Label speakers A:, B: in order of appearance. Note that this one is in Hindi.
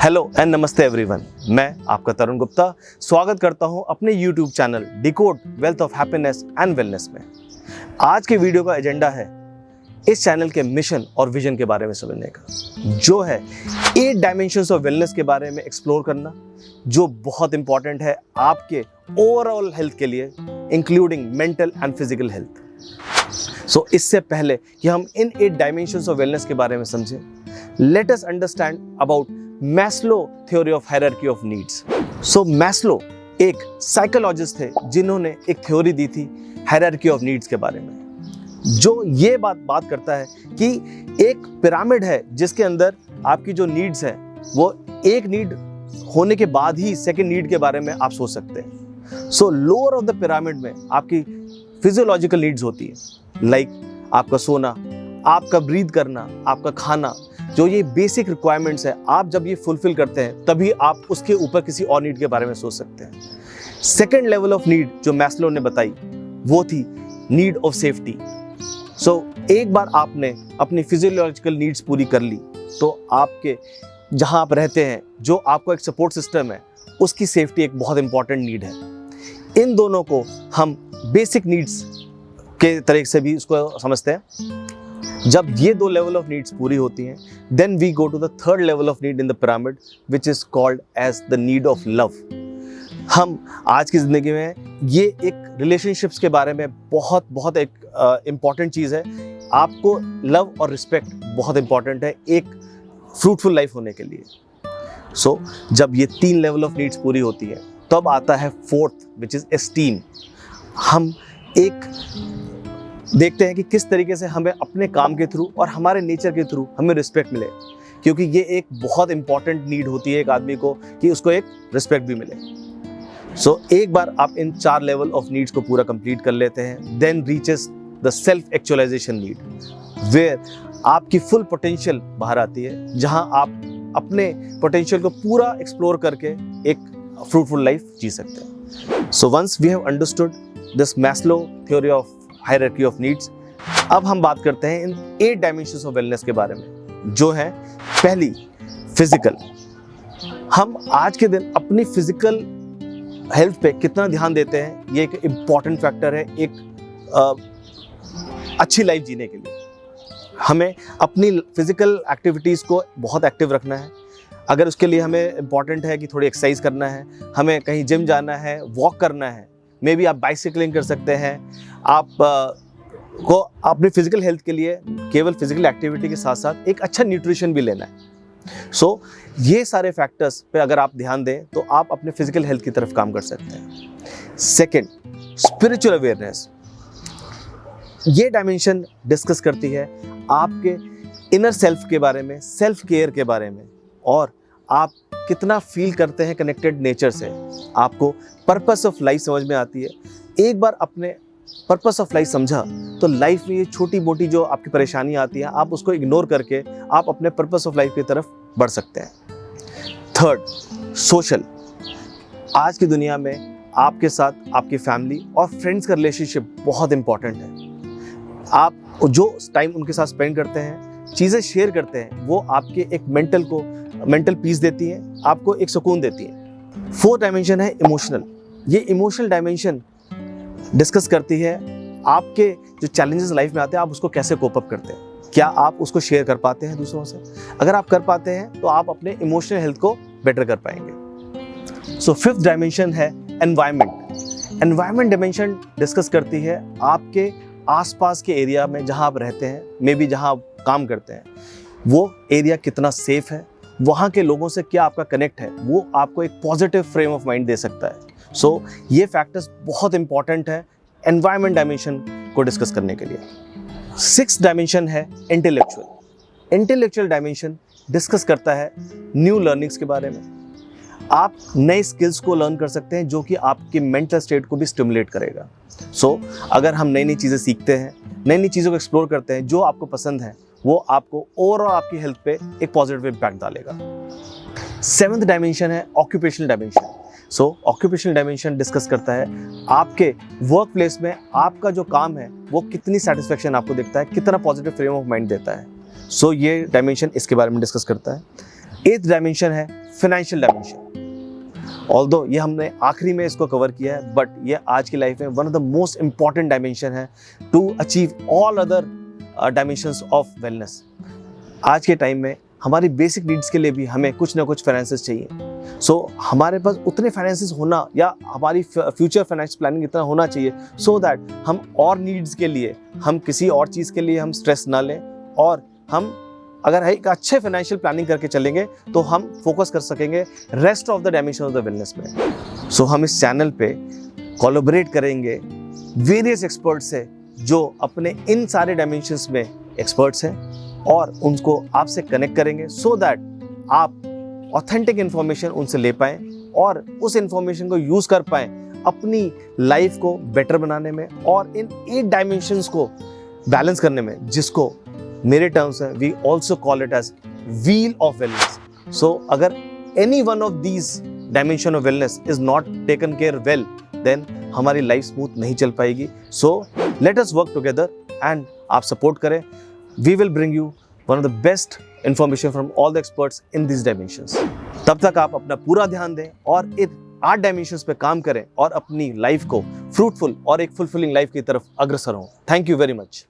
A: हेलो एंड नमस्ते एवरीवन, मैं आपका तरुण गुप्ता स्वागत करता हूं अपने YouTube channel decode wealth of happiness and wellness में। आज के वीडियो का एजेंडा है इस चैनल के मिशन और विजन के बारे में समझने का, जो है 8 डायमेंशंस ऑफ वेलनेस के बारे में एक्सप्लोर करना, जो बहुत इंपॉर्टेंट है आपके ओवरऑल हेल्थ के लिए, including mental and physical health. So इससे पहले कि हम इन 8 डायमेंशंस ऑफ वेलनेस के बारे में समझें, let us understand about Maslow theory of hierarchy of needs. So Maslow एक साइकोलॉजिस्ट थे जिन्होंने एक थ्योरी दी थी हायरार्की ऑफ नीड्स के बारे में, जो ये बात करता है कि एक पिरामिड है जिसके अंदर आपकी जो नीड्स है वो एक नीड होने के बाद ही सेकंड नीड के बारे में आप सोच सकते हैं। सो लोअर ऑफ द पिरामिड में आपकी फिजियोलॉजिकल नीड्स होती है, लाइक आपका सोना, आपका ब्रीथ करना, आपका खाना, जो ये बेसिक रिक्वायरमेंट्स है, आप जब ये फुलफिल करते हैं तभी आप उसके ऊपर किसी और नीड के बारे में सोच सकते हैं। सेकेंड लेवल ऑफ नीड जो मैस्लो ने बताई वो थी नीड ऑफ सेफ्टी। सो एक बार आपने अपनी फिजियोलॉजिकल नीड्स पूरी कर ली तो आपके जहां आप रहते हैं, जो आपको एक सपोर्ट सिस्टम है, उसकी सेफ्टी एक बहुत इंपॉर्टेंट नीड है। इन दोनों को हम बेसिक नीड्स के तरीके से भी उसको समझते हैं। जब ये 2 लेवल ऑफ नीड्स पूरी होती हैं, then we go to the third level of need in the pyramid, which is called as the need of love. हम आज की जिंदगी में ये एक रिलेशनशिप्स के बारे में बहुत एक इम्पॉर्टेंट चीज़ है। आपको लव और रिस्पेक्ट बहुत इंपॉर्टेंट है एक फ्रूटफुल लाइफ होने के लिए। सो जब ये 3 लेवल ऑफ नीड्स पूरी होती है तब आता है फोर्थ, विच इज एस्टीम। हम एक देखते हैं कि किस तरीके से हमें अपने काम के थ्रू और हमारे नेचर के थ्रू हमें रिस्पेक्ट मिले, क्योंकि ये एक बहुत इंपॉर्टेंट नीड होती है एक आदमी को कि उसको एक रिस्पेक्ट भी मिले। सो एक बार आप इन 4 लेवल ऑफ नीड्स को पूरा कंप्लीट कर लेते हैं, then reaches the self actualisation need, where आपकी फुल पोटेंशियल बाहर आती है, जहां आप अपने पोटेंशियल को पूरा एक्सप्लोर करके एक फ्रूटफुल लाइफ जी सकते हैं। So once we have understood this Maslow theory of hierarchy of needs, अब हम बात करते हैं इन 8 डायमेंशंस ऑफ वेलनेस के बारे में, जो है पहली फिजिकल। हम आज के दिन अपनी फिजिकल हेल्थ पे कितना ध्यान देते हैं, ये एक इम्पॉर्टेंट फैक्टर है एक अच्छी लाइफ जीने के लिए। हमें अपनी फिजिकल एक्टिविटीज़ को बहुत एक्टिव रखना है। अगर उसके लिए हमें इम्पॉर्टेंट है कि थोड़ी एक्सरसाइज करना है, हमें कहीं जिम जाना है, वॉक करना है, मे बी आप बाइसिकलिंग कर सकते हैं। आप को अपनी फिजिकल हेल्थ के लिए केवल फिजिकल एक्टिविटी के साथ साथ एक अच्छा न्यूट्रिशन भी लेना है। सो ये सारे फैक्टर्स पे अगर आप ध्यान दें तो आप अपने फिजिकल हेल्थ की तरफ काम कर सकते हैं। Second, spiritual awareness. ये डायमेंशन डिस्कस करती है आपके इनर सेल्फ के बारे में, सेल्फ केयर के बारे में, और आप कितना फील करते हैं कनेक्टेड नेचर से। आपको पर्पस ऑफ लाइफ समझ में आती है। एक बार अपने पर्पस ऑफ लाइफ समझा तो लाइफ में ये छोटी मोटी जो आपकी परेशानियां आती हैं, आप उसको इग्नोर करके आप अपने पर्पस ऑफ लाइफ की तरफ बढ़ सकते हैं। Third, social. आज की दुनिया में आपके साथ आपकी फैमिली और फ्रेंड्स का रिलेशनशिप बहुत इंपॉर्टेंट है। आप जो टाइम उनके साथ स्पेंड करते हैं, चीज़ें शेयर करते हैं, वो आपके एक मेंटल पीस देती है, आपको एक सुकून देती है। फोर्थ डायमेंशन है इमोशनल। ये इमोशनल डायमेंशन डिस्कस करती है आपके जो चैलेंजेस लाइफ में आते हैं, आप उसको कैसे कोप अप करते हैं, क्या आप उसको शेयर कर पाते हैं दूसरों से। अगर आप कर पाते हैं तो आप अपने इमोशनल हेल्थ को बेटर कर पाएंगे। सो फिफ्थ डायमेंशन है एनवायरनमेंट। एनवायरनमेंट डायमेंशन डिस्कस करती है आपके आसपास के एरिया में जहां आप रहते हैं, मे बी जहां आप काम करते हैं, वो एरिया कितना सेफ है, वहाँ के लोगों से क्या आपका कनेक्ट है, वो आपको एक positive frame of mind they सकता है। सो ये फैक्टर्स बहुत इंपॉर्टेंट है एनवायरनमेंट डायमेंशन को डिस्कस करने के लिए। 6th डायमेंशन है इंटेलेक्चुअल। इंटेलेक्चुअल डायमेंशन डिस्कस करता है न्यू लर्निंग्स के बारे में। आप नए स्किल्स को लर्न कर सकते हैं जो कि आपकी मेंटल स्टेट को भी स्टिमुलेट करेगा। सो अगर हम नई नई चीज़ें सीखते हैं, नई नई चीज़ों को एक्सप्लोर करते हैं जो आपको पसंद है, वो आपको ओवरऑल आपकी हेल्थ पे एक पॉजिटिव इम्पैक्ट डालेगा। 7th डायमेंशन है ऑक्यूपेशनल डायमेंशन। सो ऑक्यूपेशनल डायमेंशन डिस्कस करता है आपके वर्क प्लेस में आपका जो काम है वो कितनी सेटिस्फेक्शन आपको देता है, कितना पॉजिटिव फ्रेम ऑफ माइंड देता है। सो ये डायमेंशन इसके बारे में डिस्कस करता है। 8th डायमेंशन है फाइनेंशियल डायमेंशन। ऑल्दो ये हमने आखिरी में इसको कवर किया है, बट ये आज की लाइफ में one of the most important dimension है to achieve all other dimensions of wellness. आज के टाइम में हमारी बेसिक नीड्स के लिए भी हमें कुछ ना कुछ फाइनेंसेस चाहिए। सो हमारे पास उतने फाइनेंसेस होना या हमारी फ्यूचर फाइनेंस प्लानिंग इतना होना चाहिए सो दैट हम और नीड्स के लिए, हम किसी और चीज़ के लिए हम स्ट्रेस ना लें, और हम अगर एक अच्छे फाइनेंशियल प्लानिंग करके चलेंगे तो हम फोकस कर सकेंगे rest of the dimension of the wellness में। सो हम इस चैनल पे कोलैबोरेट करेंगे वेरियस एक्सपर्ट्स से जो अपने इन सारे डायमेंशंस में एक्सपर्ट्स हैं, और उनको आपसे कनेक्ट करेंगे सो दैट आप ऑथेंटिक इन्फॉर्मेशन उनसे ले पाएँ और उस इन्फॉर्मेशन को यूज़ कर पाएँ अपनी लाइफ को बेटर बनाने में और इन 8 डायमेंशंस को बैलेंस करने में, जिसको मेरे टर्म्स है we also call it as wheel of wellness. So अगर any one of these dimension of wellness is not taken care well, then हमारी लाइफ स्मूथ नहीं चल पाएगी। So let us work together and आप सपोर्ट करें। We will bring you one of the best information from all the experts in this dimensions. तब तक आप अपना पूरा ध्यान दें और इन 8 डायमेंशंस पे काम करें और अपनी लाइफ को फ्रूटफुल और एक फुलफिलिंग लाइफ की तरफ अग्रसर हों। Thank you very much.